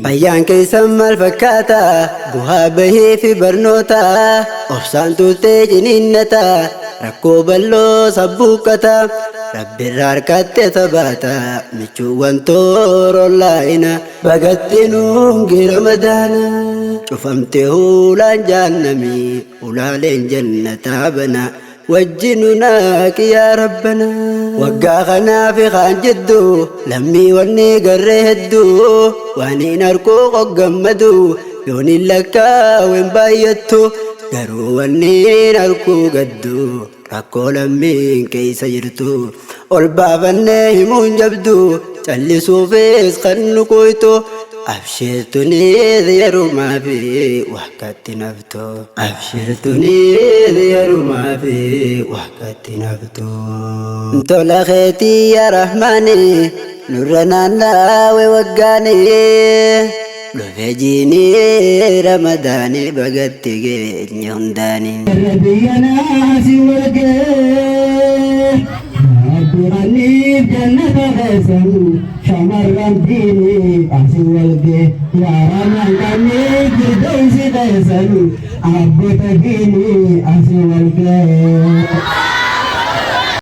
Ayyaan keessa maal fakkaata bu'aa bahee fi barnoota obsaan turtee ciniinnata rakkoo bal'oo sabbuuqqata rabbirraa harkattee tabaata michuu wantooroo laayina bagattinuun gira madaana cufamtee huulaan jaannamii ulaaleen jannataa bana wajjinuna yaa rabbana waggaa kanaaf kaan jeddu lammii wanni garree hedduu waaniin harkuu qoggammadu yooniin lakkaawwen baay'attu garuu wanniin harkuu gaddu rakkoo lammiin keessa jirtu ol baafannee himuun jabdu callisuufis kan nu qoytu abshirtuni yarumaa fi wakkatti naftu abshirtuni yarumaa fi wakkatti naftu tola keetii yaa rahmaani nurra naannaawe waggaani dhufe jiini ramadaani bagatti geenye hundaani rabbiyyanaasi wargee Abduraniif jannata keessan shamarran diini asi walge yaaraman qabneef firdawsi keessan abboota diini asi walge